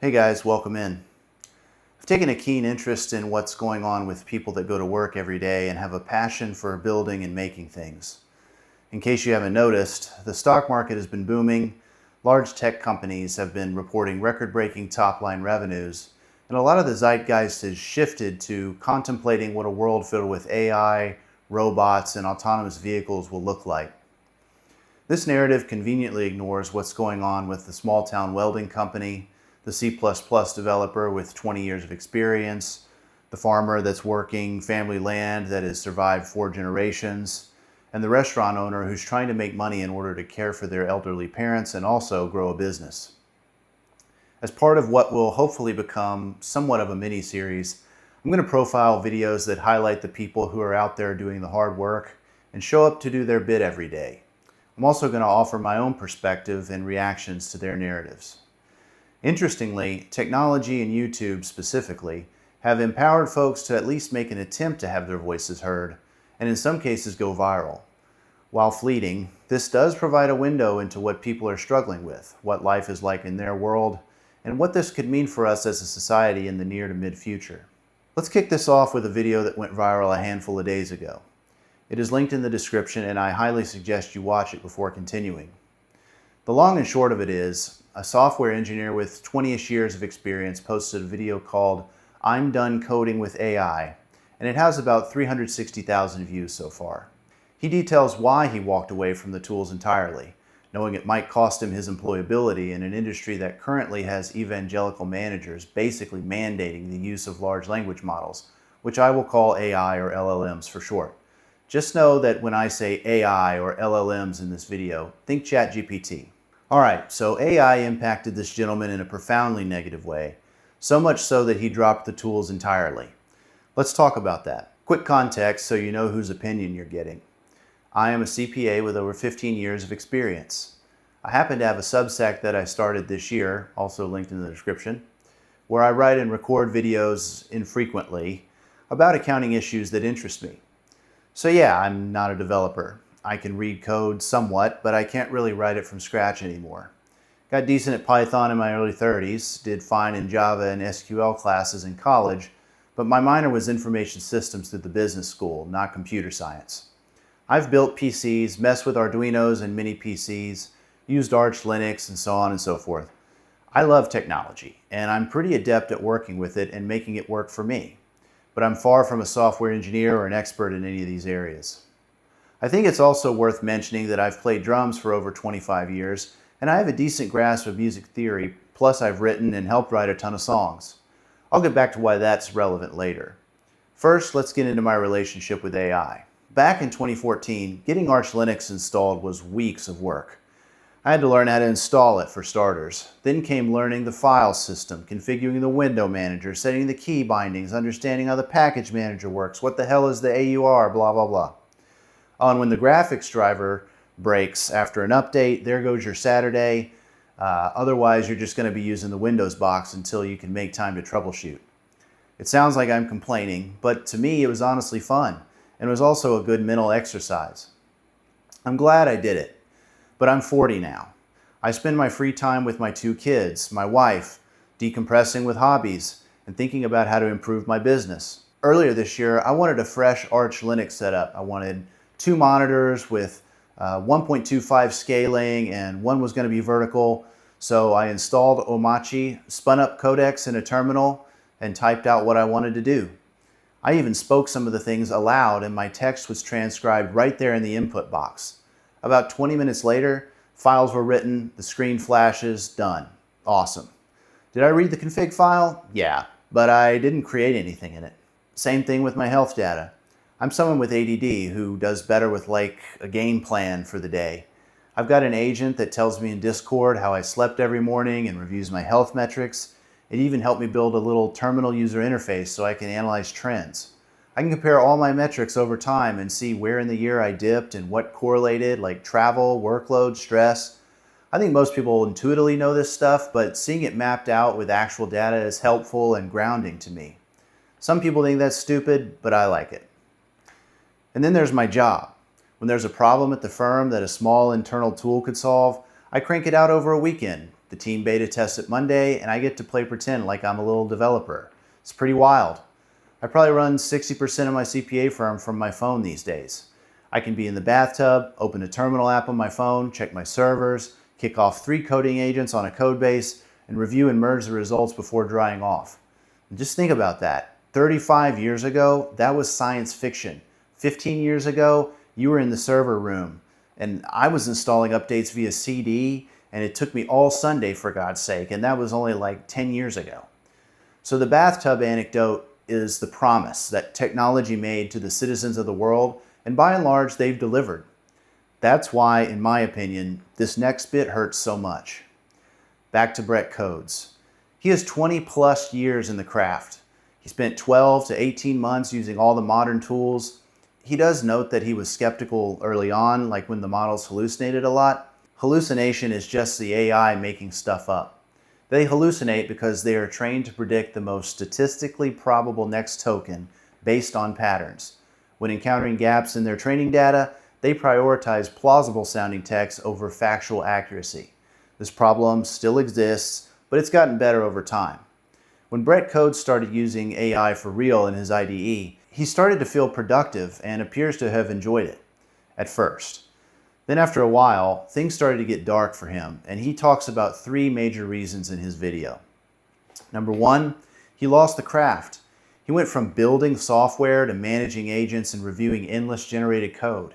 Hey guys, welcome in. I've taken a keen interest in what's going on with people that go to work every day and have a passion for building and making things. In case you haven't noticed, the stock market has been booming, large tech companies have been reporting record-breaking top-line revenues, and a lot of the zeitgeist has shifted to contemplating what a world filled with AI, robots, and autonomous vehicles will look like. This narrative conveniently ignores what's going on with the small-town welding company, the C++ developer with 20 years of experience, the farmer that's working family land that has survived 4 generations, and the restaurant owner who's trying to make money in order to care for their elderly parents and also grow a business. As part of what will hopefully become somewhat of a mini-series, I'm going to profile videos that highlight the people who are out there doing the hard work and show up to do their bit every day. I'm also going to offer my own perspective and reactions to their narratives. Interestingly, technology and YouTube specifically have empowered folks to at least make an attempt to have their voices heard, and in some cases go viral. While fleeting, this does provide a window into what people are struggling with, what life is like in their world, and what this could mean for us as a society in the near to mid-future. Let's kick this off with a video that went viral a handful of days ago. It is linked in the description, and I highly suggest you watch it before continuing. The long and short of it is, a software engineer with 20-ish years of experience posted a video called "I'm Done Coding with AI," and it has about 360,000 views so far. He details why he walked away from the tools entirely, knowing it might cost him his employability in an industry that currently has evangelical managers basically mandating the use of large language models, which I will call AI or LLMs for short. Just know that when I say AI or LLMs in this video, think ChatGPT. Alright, so AI impacted this gentleman in a profoundly negative way, so much so that he dropped the tools entirely. Let's talk about that. Quick context so you know whose opinion you're getting. I am a CPA with over 15 years of experience. I happen to have a Substack that I started this year, also linked in the description, where I write and record videos infrequently about accounting issues that interest me. So yeah, I'm not a developer. I can read code somewhat, but I can't really write it from scratch anymore. Got decent at Python in my early 30s, did fine in Java and SQL classes in college, but my minor was information systems through the business school, not computer science. I've built PCs, messed with Arduinos and mini PCs, used Arch Linux, and so on and so forth. I love technology, and I'm pretty adept at working with it and making it work for me. But I'm far from a software engineer or an expert in any of these areas. I think it's also worth mentioning that I've played drums for over 25 years, and I have a decent grasp of music theory, plus I've written and helped write a ton of songs. I'll get back to why that's relevant later. First, let's get into my relationship with AI. Back in 2014, getting Arch Linux installed was weeks of work. I had to learn how to install it for starters. Then came learning the file system, configuring the window manager, setting the key bindings, understanding how the package manager works, what the hell is the AUR, blah, blah, blah. Oh, and when the graphics driver breaks after an update, there goes your Saturday. Otherwise, you're just going to be using the Windows box until you can make time to troubleshoot. It sounds like I'm complaining, but to me it was honestly fun, and it was also a good mental exercise. I'm glad I did it. But I'm 40 now. I spend my free time with my 2 kids, my wife, decompressing with hobbies, and thinking about how to improve my business. Earlier this year, I wanted a fresh Arch Linux setup. I wanted 2 monitors with 1.25 scaling, and one was going to be vertical. So I installed Omachi, spun up codecs in a terminal, and typed out what I wanted to do. I even spoke some of the things aloud, and my text was transcribed right there in the input box. About 20 minutes later, files were written, the screen flashes, done. Awesome. Did I read the config file? Yeah, but I didn't create anything in it. Same thing with my health data. I'm someone with ADD who does better with like a game plan for the day. I've got an agent that tells me in Discord how I slept every morning and reviews my health metrics. It even helped me build a little terminal user interface so I can analyze trends. I can compare all my metrics over time and see where in the year I dipped and what correlated, like travel, workload, stress. I think most people intuitively know this stuff, but seeing it mapped out with actual data is helpful and grounding to me. Some people think that's stupid, but I like it. And then there's my job. When there's a problem at the firm that a small internal tool could solve, I crank it out over a weekend, The team beta tests it Monday, and I get to play pretend like I'm a little developer. It's pretty wild. I probably run 60% of my CPA firm from my phone these days. I can be in the bathtub, open a terminal app on my phone, check my servers, kick off 3 coding agents on a code base, and review and merge the results before drying off. And just think about that. 35 years ago, that was science fiction. 15 years ago, you were in the server room, and I was installing updates via CD, and it took me all Sunday, for God's sake, and that was only like 10 years ago. So the bathtub anecdote is the promise that technology made to the citizens of the world, and by and large, they've delivered. That's why, in my opinion, this next bit hurts so much. Back to BrettCodes. He has 20 plus years in the craft. He spent 12 to 18 months using all the modern tools. He does note that he was skeptical early on, like when the models hallucinated a lot. Hallucination is just the AI making stuff up. They hallucinate because they are trained to predict the most statistically probable next token based on patterns. When encountering gaps in their training data, they prioritize plausible sounding text over factual accuracy. This problem still exists, but it's gotten better over time. When BrettCodes started using AI for real in his IDE, he started to feel productive and appears to have enjoyed it at first. Then after a while, things started to get dark for him, and he talks about 3 major reasons in his video. Number 1, he lost the craft. He went from building software to managing agents and reviewing endless generated code.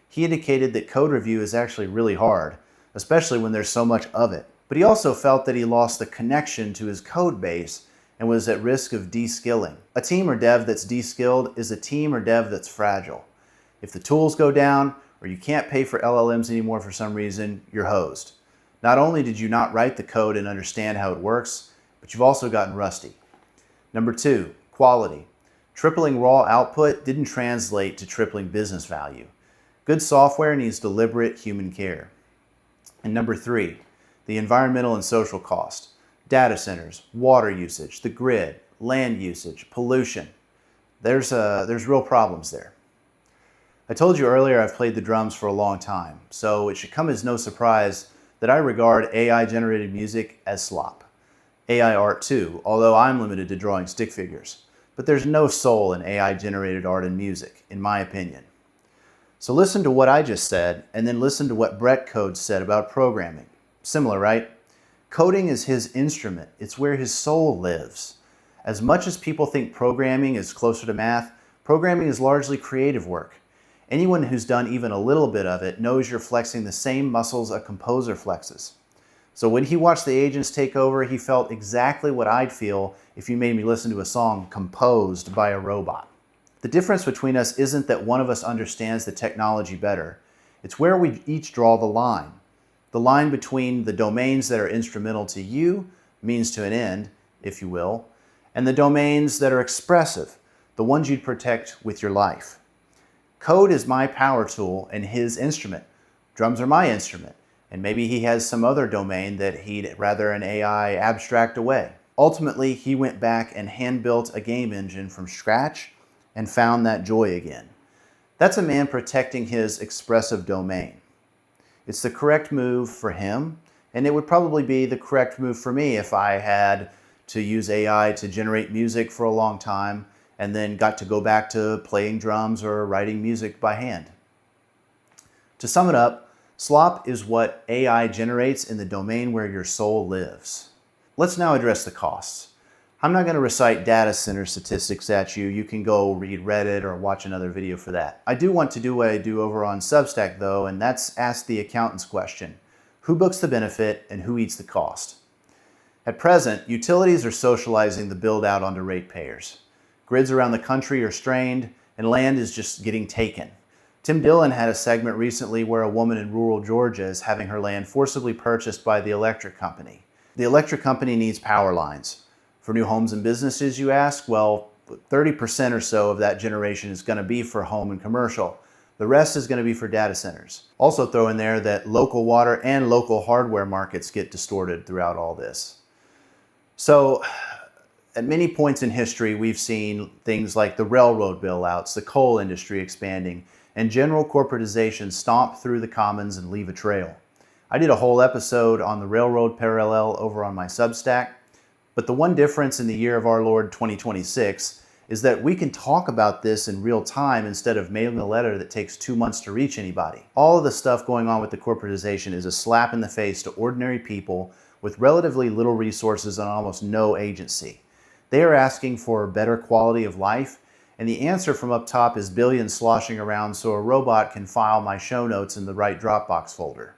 He indicated that code review is actually really hard, especially when there's so much of it. But he also felt that he lost the connection to his code base and was at risk of de-skilling. A team or dev that's de-skilled is a team or dev that's fragile. If the tools go down, or you can't pay for LLMs anymore for some reason, you're hosed. Not only did you not write the code and understand how it works, but you've also gotten rusty. Number 2, quality. Tripling raw output didn't translate to tripling business value. Good software needs deliberate human care. And number 3, the environmental and social cost. Data centers, water usage, the grid, land usage, pollution. There's real problems there. I told you earlier I've played the drums for a long time, so it should come as no surprise that I regard AI-generated music as slop. AI art too, although I'm limited to drawing stick figures. But there's no soul in AI-generated art and music, in my opinion. So listen to what I just said, and then listen to what BrettCodes said about programming. Similar, right? Coding is his instrument. It's where his soul lives. As much as people think programming is closer to math, programming is largely creative work. Anyone who's done even a little bit of it knows you're flexing the same muscles a composer flexes. So when he watched the agents take over, he felt exactly what I'd feel if you made me listen to a song composed by a robot. The difference between us isn't that one of us understands the technology better. It's where we each draw the line. The line between the domains that are instrumental to you, means to an end, if you will, and the domains that are expressive, the ones you'd protect with your life. Code is my power tool and his instrument. Drums are my instrument, and maybe he has some other domain that he'd rather an AI abstract away. Ultimately, he went back and hand-built a game engine from scratch and found that joy again. That's a man protecting his expressive domain. It's the correct move for him, and it would probably be the correct move for me if I had to use AI to generate music for a long time and then got to go back to playing drums or writing music by hand. To sum it up, Slop is what AI generates in the domain where your soul lives. Let's now address the costs. I'm not going to recite data center statistics at you. You can go read Reddit or watch another video for that. I do want to do what I do over on Substack though, and that's ask the accountant's question. Who books the benefit and who eats the cost? At present, utilities are socializing the build out onto ratepayers. Grids around the country are strained, and land is just getting taken. Tim Dillon had a segment recently where a woman in rural Georgia is having her land forcibly purchased by the electric company. The electric company needs power lines. For new homes and businesses, you ask? Well, 30% or so of that generation is going to be for home and commercial. The rest is going to be for data centers. Also throw in there that local water and local hardware markets get distorted throughout all this. So, at many points in history, we've seen things like the railroad bailouts, the coal industry expanding, and general corporatization stomp through the commons and leave a trail. I did a whole episode on the railroad parallel over on my Substack, but the one difference in the year of our Lord 2026 is that we can talk about this in real time instead of mailing a letter that takes 2 months to reach anybody. All of the stuff going on with the corporatization is a slap in the face to ordinary people with relatively little resources and almost no agency. They are asking for a better quality of life, and the answer from up top is billions sloshing around so a robot can file my show notes in the right Dropbox folder.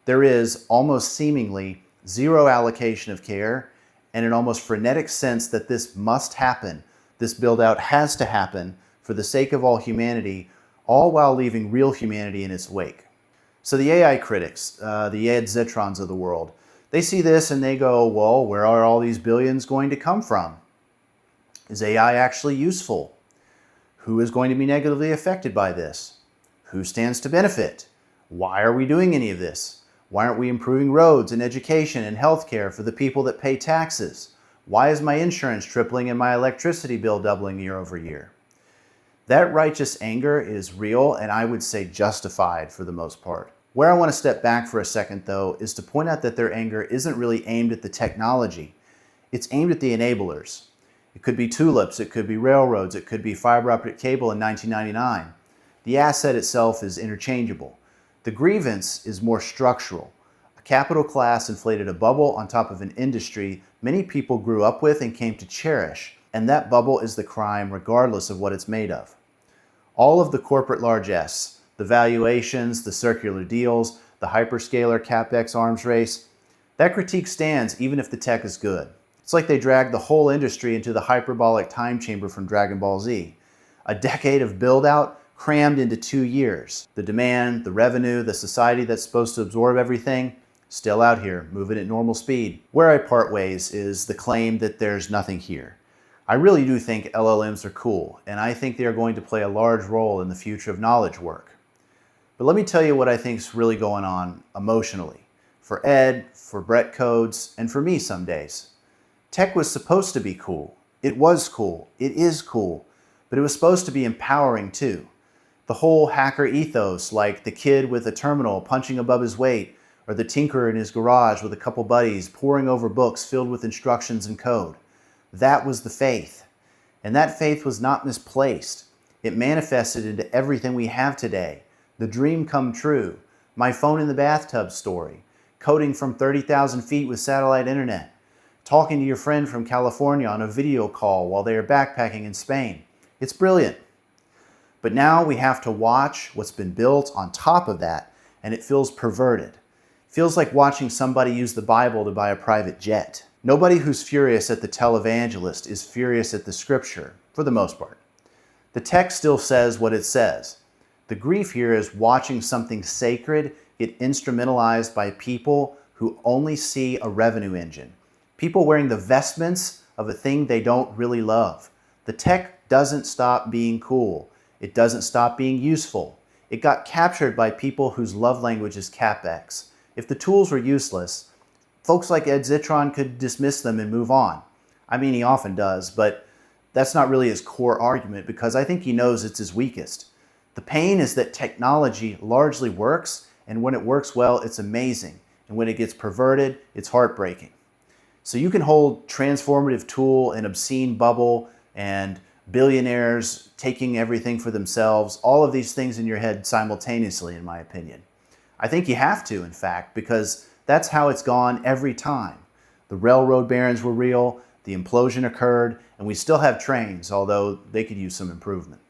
There is almost seemingly zero allocation of care and an almost frenetic sense that this must happen. This build-out has to happen for the sake of all humanity, all while leaving real humanity in its wake. So the AI critics, the Ed Zitrons of the world, they see this and they go, well, where are all these billions going to come from? Is AI actually useful? Who is going to be negatively affected by this? Who stands to benefit? Why are we doing any of this? Why aren't we improving roads and education and healthcare for the people that pay taxes? Why is my insurance tripling and my electricity bill doubling year over year? That righteous anger is real and I would say justified for the most part. Where I want to step back for a second though is to point out that their anger isn't really aimed at the technology. It's aimed at the enablers. It could be tulips, it could be railroads, it could be fiber optic cable in 1999. The asset itself is interchangeable. The grievance is more structural. A capital class inflated a bubble on top of an industry many people grew up with and came to cherish, and that bubble is the crime regardless of what it's made of. All of the corporate largesse, the valuations, the circular deals, the hyperscaler capex arms race, that critique stands even if the tech is good. It's like they dragged the whole industry into the hyperbolic time chamber from Dragon Ball Z. A decade of build-out crammed into 2 years. The demand, the revenue, the society that's supposed to absorb everything, still out here, moving at normal speed. Where I part ways is the claim that there's nothing here. I really do think LLMs are cool, and I think they are going to play a large role in the future of knowledge work. But let me tell you what I think is really going on emotionally. For Ed, for BrettCodes, and for me some days. Tech was supposed to be cool. It was cool. It is cool. But it was supposed to be empowering too. The whole hacker ethos, like the kid with a terminal punching above his weight, or the tinkerer in his garage with a couple buddies poring over books filled with instructions and code. That was the faith. And that faith was not misplaced. It manifested into everything we have today. The dream come true, my phone in the bathtub story, coding from 30,000 feet with satellite internet, talking to your friend from California on a video call while they are backpacking in Spain. It's brilliant. But now we have to watch what's been built on top of that, and it feels perverted. Feels like watching somebody use the Bible to buy a private jet. Nobody who's furious at the televangelist is furious at the scripture, for the most part. The text still says what it says. The grief here is watching something sacred get instrumentalized by people who only see a revenue engine. People wearing the vestments of a thing they don't really love. The tech doesn't stop being cool. It doesn't stop being useful. It got captured by people whose love language is CapEx. If the tools were useless, folks like Ed Zitron could dismiss them and move on. I mean, he often does, but that's not really his core argument because I think he knows it's his weakest. The pain is that technology largely works, and when it works well, it's amazing. And when it gets perverted, it's heartbreaking. So you can hold transformative tool and obscene bubble and billionaires taking everything for themselves, all of these things in your head simultaneously, in my opinion. I think you have to, in fact, because that's how it's gone every time. The railroad barons were real, the implosion occurred, and we still have trains, although they could use some improvement.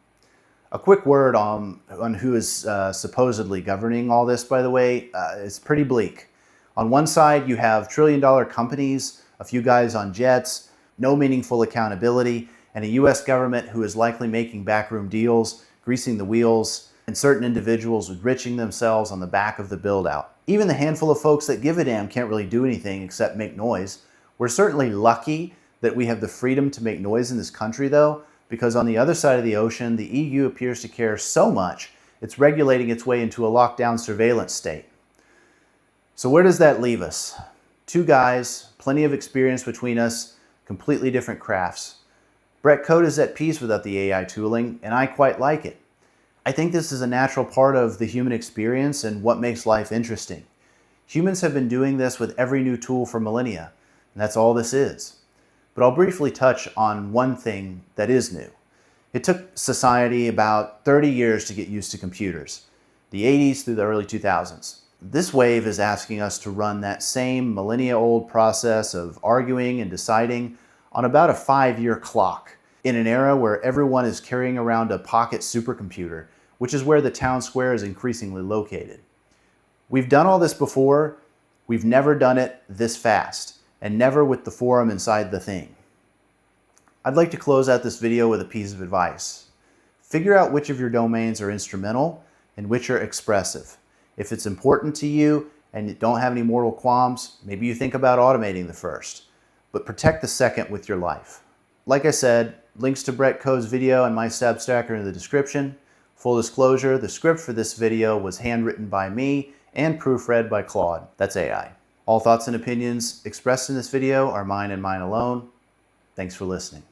A quick word on who is supposedly governing all this, by the way. It's pretty bleak. On one side, you have trillion-dollar companies, a few guys on jets, no meaningful accountability, and a US government who is likely making backroom deals, greasing the wheels, and certain individuals enriching themselves on the back of the build-out. Even the handful of folks that give a damn can't really do anything except make noise. We're certainly lucky that we have the freedom to make noise in this country, though, because on the other side of the ocean, the EU appears to care so much, it's regulating its way into a lockdown surveillance state. So where does that leave us? Two guys, plenty of experience between us, completely different crafts. BrettCodes is at peace without the AI tooling, and I quite like it. I think this is a natural part of the human experience and what makes life interesting. Humans have been doing this with every new tool for millennia, and that's all this is. But I'll briefly touch on one thing that is new. It took society about 30 years to get used to computers, the 80s through the early 2000s. This wave is asking us to run that same millennia-old process of arguing and deciding on about a 5-year clock, in an era where everyone is carrying around a pocket supercomputer, which is where the town square is increasingly located. We've done all this before, we've never done it this fast, and never with the forum inside the thing. I'd like to close out this video with a piece of advice. Figure out which of your domains are instrumental and which are expressive. If it's important to you and you don't have any mortal qualms, maybe you think about automating the first, but protect the second with your life. Like I said, links to BrettCodes video and my Substack are in the description. Full disclosure, the script for this video was handwritten by me and proofread by Claude. That's AI. All thoughts and opinions expressed in this video are mine and mine alone. Thanks for listening.